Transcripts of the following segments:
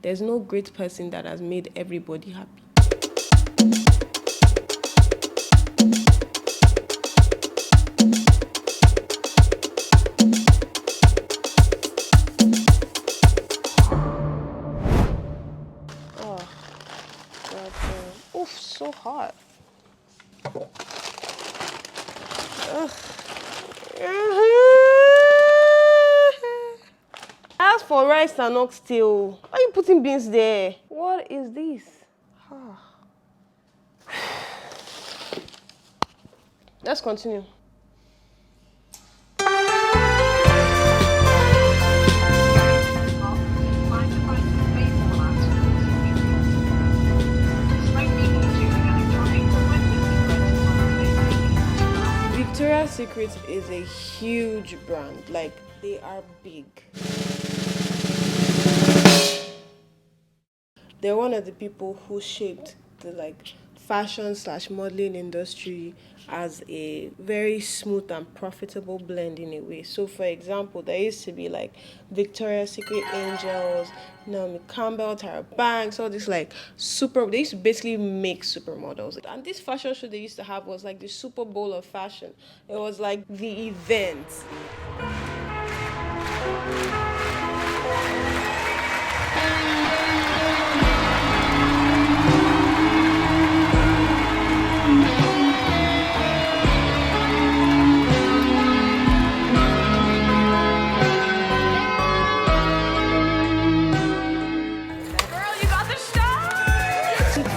There's no great person that has made everybody happy. Oh, God damn. Oof, so hot. Ugh. As for rice and oxtail, why are you putting beans there? What is this? Let's continue. Victoria's Secret is a huge brand. Like, they are big. They're one of the people who shaped the fashion slash modeling industry as a very smooth and profitable blend in a way. So for example, there used to be like Victoria's Secret Angels, Naomi Campbell, Tyra Banks, all this they used to basically make supermodels. And this fashion show they used to have was like the Super Bowl of fashion. It was like the event.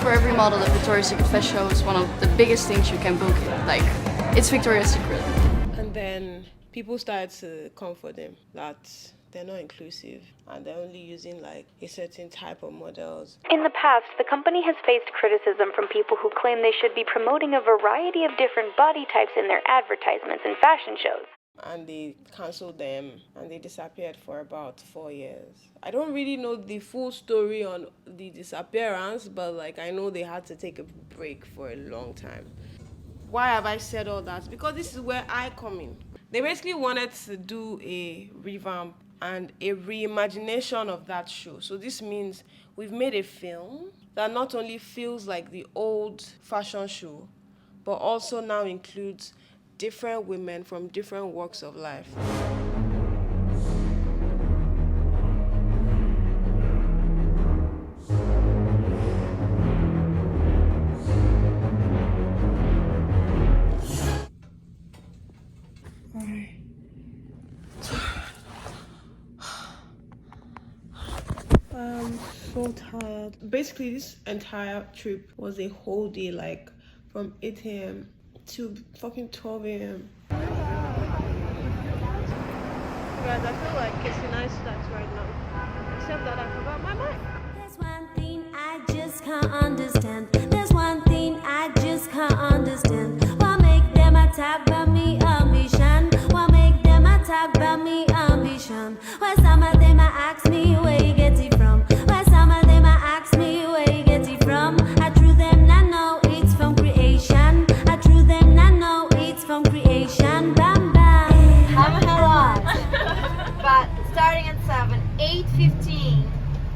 For every model, the Victoria's Secret Fashion Show is one of the biggest things you can book. Like, it's Victoria's Secret. And then people started to come for them that they're not inclusive and they're only using like a certain type of models. In the past, the company has faced criticism from people who claim they should be promoting a variety of different body types in their advertisements and fashion shows. And they canceled them and they disappeared for about 4 years. I don't really know the full story on the disappearance, but I know they had to take a break for a long time. Why have I said all that? Because this is where I come in. They basically wanted to do a revamp and a reimagination of that show. So this means we've made a film that not only feels like the old fashion show, but also now includes different women from different walks of life. I'm so tired. Basically, this entire trip was a whole day, from 8 a.m. to fucking 12 a.m. Guys, I feel like it's a nice start right now. Except that I forgot my mic. There's one thing I just can't understand. There's one thing I just can't understand. Why make them attack by me ambition? Why make them attack by me ambition? Why some of them ask me where you get it from? Why some of them ask me where you get it from? I drew them, I know it's from creation. I drew them, I know it's from creation. Bam bam. I'm hella but starting at 7, 8:15,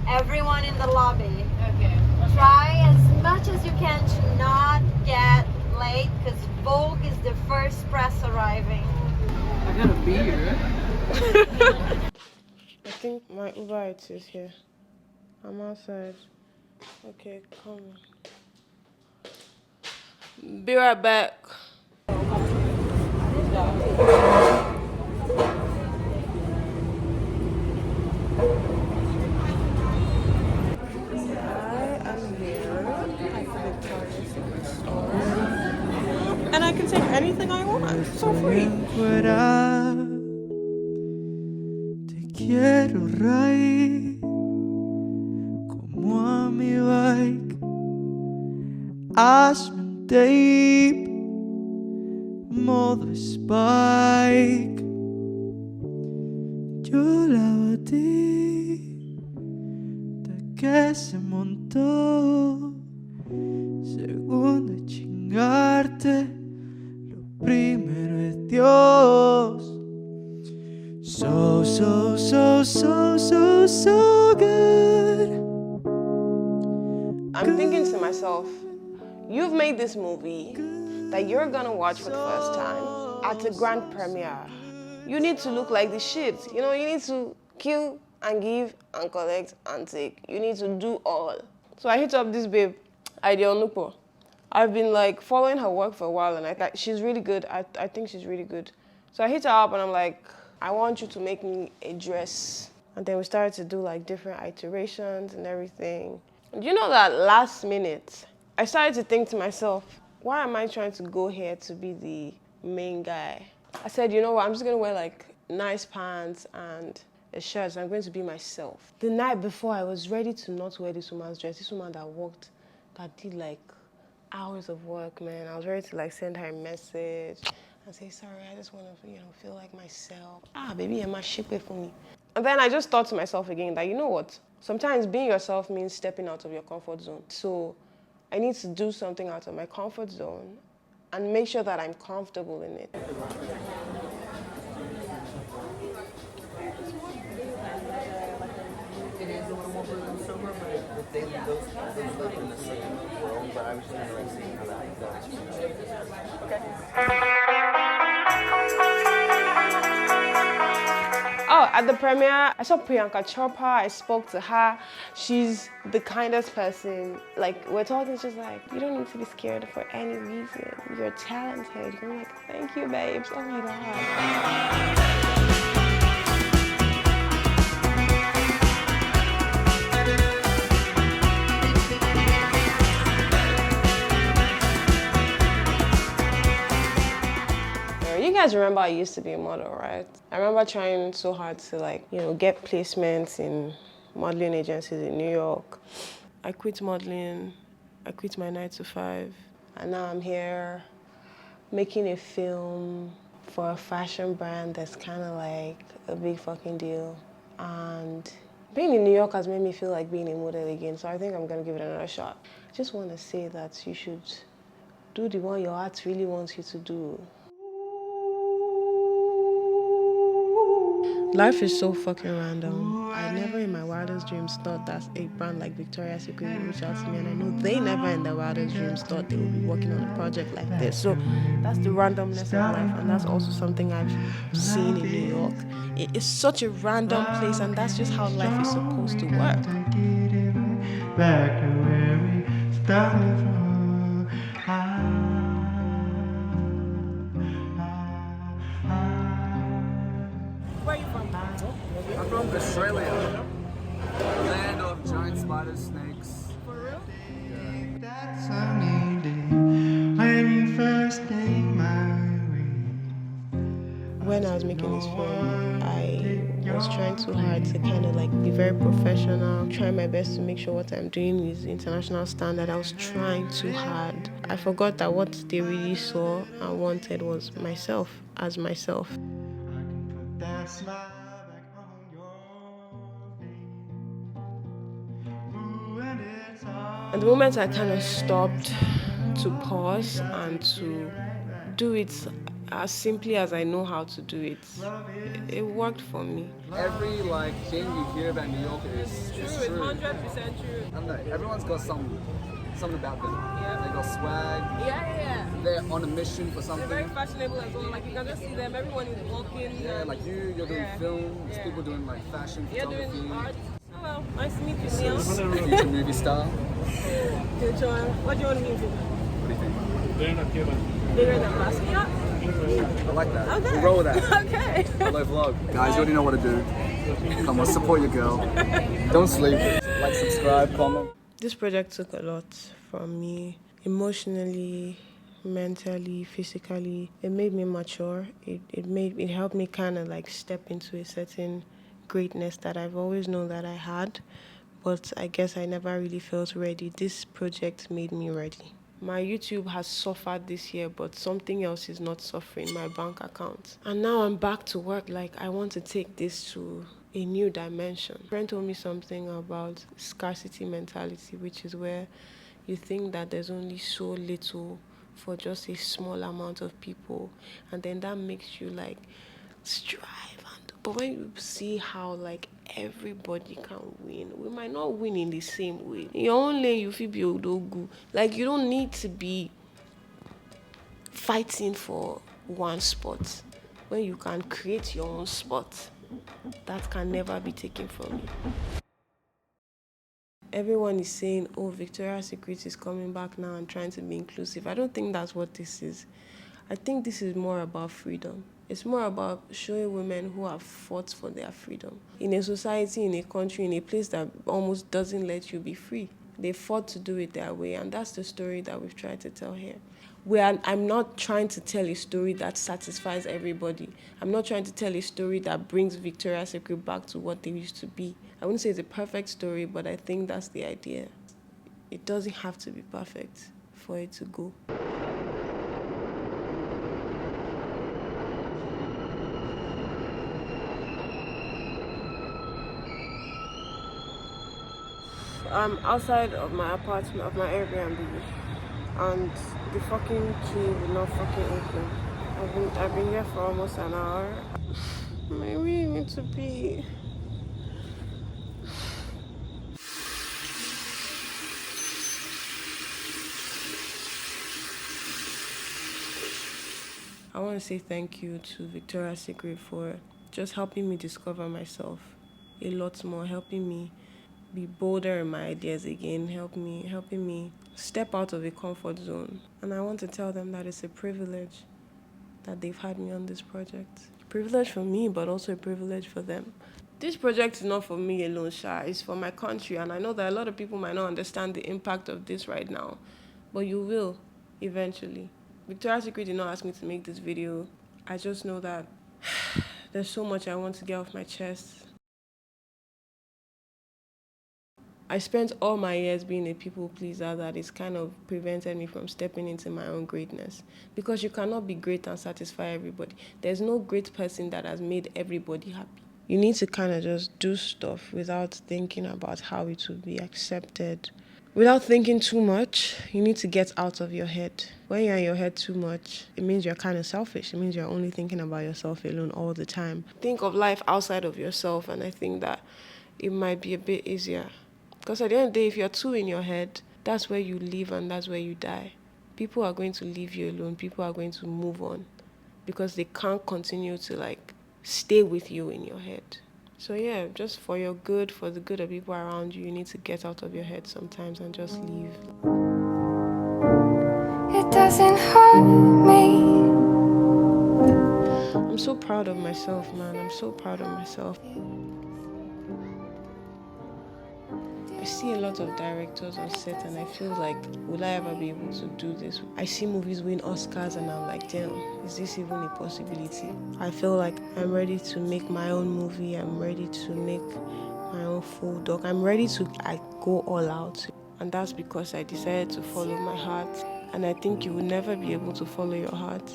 everyone in the lobby. Okay. Try as much as you can to not get late because Vogue is the first press arriving. I got a beer. I think my Uber Eats is here. I'm outside. Okay, come on. Be right back. And I can take anything I want for free. Te quiero raíz como a mi bike. Hazme un tape, modo Spike. Yo la batí hasta que se montó. Segundo es chingarte, lo primero es Dios. So, so, so, so, so, so good. I'm thinking to myself, you've made this movie that you're gonna watch for the first time at a grand premiere. You need to look like the shit. You know, you need to kill and give and collect and take. You need to do all. So I hit up this babe, Idea Onupo. I've been like following her work for a while, and she's really good. I think she's really good. So I hit her up and I'm like, I want you to make me a dress. And then we started to do like different iterations and everything. And you know that last minute, I started to think to myself, why am I trying to go here to be the main guy? I said, you know what, I'm just gonna wear like nice pants and a shirt, so I'm going to be myself. The night before, I was ready to not wear this woman's dress. This woman that worked, that did like hours of work, man. I was ready to like send her a message and say, sorry, I just want to, feel like myself. Baby, you're my shipper for me. And then I just thought to myself again that, you know what? Sometimes being yourself means stepping out of your comfort zone. So I need to do something out of my comfort zone and make sure that I'm comfortable in it. It is a little more blue than silver, but those live in the same world. But I was just kind of like seeing how that goes. Oh, at the premiere, I saw Priyanka Chopra. I spoke to her. She's the kindest person. Like, we're talking, she's like, you don't need to be scared for any reason. You're talented. You're like, thank you, babes. Oh my God. You guys remember I used to be a model, right? I remember trying so hard to get placements in modeling agencies in New York. I quit modeling, I quit my 9 to 5, and now I'm here making a film for a fashion brand that's kind of like a big fucking deal. And being in New York has made me feel like being a model again, so I think I'm gonna give it another shot. I just want to say that you should do the one your heart really wants you to do. Life is so fucking random. I never in my wildest dreams thought that a brand like Victoria's Secret would reach out to me, and I know they never in their wildest dreams thought they would be working on a project like this. So that's the randomness of life, and that's also something I've seen in New York. It is such a random place, and that's just how life is supposed to work. Back to where we started from. Where are you from? I'm from Australia. Land of giant spiders, snakes. For real? That sunny day when you first came my way. When I was making this film, I was trying too hard to kind of be very professional, trying my best to make sure what I'm doing is international standard. I was trying too hard. I forgot that what they really saw and wanted was myself as myself. I can put that smile back on your face. Ooh, and it's all And the moment I kind of stopped to pause and to do it as simply as I know how to do it, it worked for me. Every thing you hear about New York is true. It's 100% true. I don't know. Everyone's got something about them. Yeah. They got swag. Yeah. They're on a mission for They're something. very fashionable as well. You can just see them. Everyone is walking. Yeah, like you're doing film. There's people doing fashion, You're photography. doing art. Oh well, nice to meet you, Neil. Future movie star. What do you want to meet? What do you think? Bigger than Basquiat? I like that. Okay. We'll roll with that. Okay. Hello vlog. Guys, you already know what to do. Come on, support your girl. Don't sleep. Like, subscribe, comment. This project took a lot from me, emotionally, mentally, physically. It made me mature. It helped me kind of step into a certain greatness that I've always known that I had, but I guess I never really felt ready. This project made me ready. My YouTube has suffered this year, but something else is not suffering, my bank account. And now I'm back to work. I want to take this to a new dimension. A friend told me something about scarcity mentality, which is where you think that there's only so little for just a small amount of people, and then that makes you strive and But when you see how like everybody can win, we might not win in the same way. In your own lane, you feel be odogu. Like you don't need to be fighting for one spot when you can create your own spot. That can never be taken from you. Everyone is saying, oh, Victoria's Secret is coming back now and trying to be inclusive. I don't think that's what this is. I think this is more about freedom. It's more about showing women who have fought for their freedom. In a society, in a country, in a place that almost doesn't let you be free. They fought to do it their way, and that's the story that we've tried to tell here. I'm not trying to tell a story that satisfies everybody. I'm not trying to tell a story that brings Victoria's Secret back to what they used to be. I wouldn't say it's a perfect story, but I think that's the idea. It doesn't have to be perfect for it to go. I'm outside of my apartment, of my Airbnb, and the fucking key will not fucking open. I've been here for almost an hour. I really need to pee. I want to say thank you to Victoria's Secret for just helping me discover myself a lot more, helping me be bolder in my ideas again, helping me step out of a comfort zone. And I want to tell them that it's a privilege that they've had me on this project. A privilege for me, but also a privilege for them. This project is not for me alone, Sha. It's for my country, and I know that a lot of people might not understand the impact of this right now, but you will eventually. Victoria's Secret did not ask me to make this video. I just know that there's so much I want to get off my chest. I spent all my years being a people pleaser that it's kind of prevented me from stepping into my own greatness. Because you cannot be great and satisfy everybody. There's no great person that has made everybody happy. You need to kind of just do stuff without thinking about how it will be accepted. Without thinking too much, you need to get out of your head. When you're in your head too much, it means you're kind of selfish. It means you're only thinking about yourself alone all the time. Think of life outside of yourself, and I think that it might be a bit easier. Because at the end of the day, if you're too in your head, that's where you live and that's where you die. People are going to leave you alone. People are going to move on because they can't continue to stay with you in your head. So yeah, just for your good, for the good of people around you, you need to get out of your head sometimes and just leave. It doesn't hurt me. I'm so proud of myself, man. I'm so proud of myself. I see a lot of directors on set and I feel like, will I ever be able to do this? I see movies win Oscars and I'm like, damn, is this even a possibility? I feel like I'm ready to make my own movie. I'm ready to make my own full doc. I'm ready to go all out. And that's because I decided to follow my heart. And I think you will never be able to follow your heart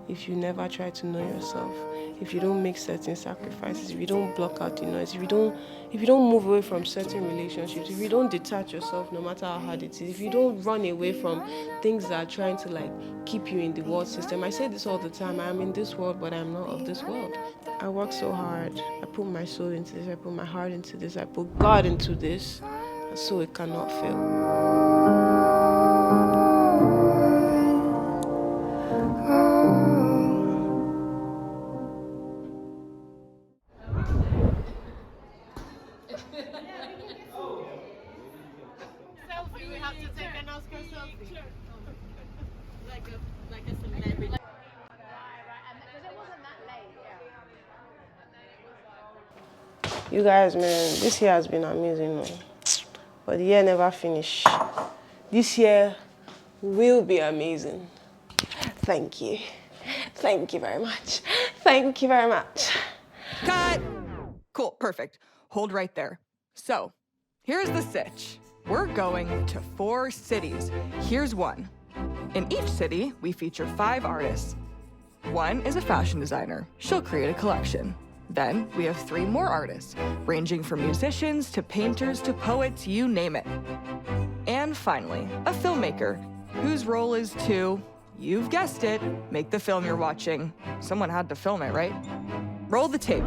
if you never try to know yourself. If you don't make certain sacrifices, if you don't block out the noise, if you don't move away from certain relationships, if you don't detach yourself no matter how hard it is, if you don't run away from things that are trying to keep you in the world system. I say this all the time, I'm in this world, but I'm not of this world. I work so hard. I put my soul into this, I put my heart into this, I put God into this, and so it cannot fail. You guys, man, this year has been amazing, man. But the year never finished. This year will be amazing. Thank you. Thank you very much. Thank you very much. Cut! Cool, perfect. Hold right there. So, here's the sitch. We're going to 4 cities. Here's one. In each city, we feature 5 artists. One is a fashion designer. She'll create a collection. Then we have 3 more artists, ranging from musicians to painters to poets, you name it. And finally, a filmmaker, whose role is to, you've guessed it, make the film you're watching. Someone had to film it, right? Roll the tape.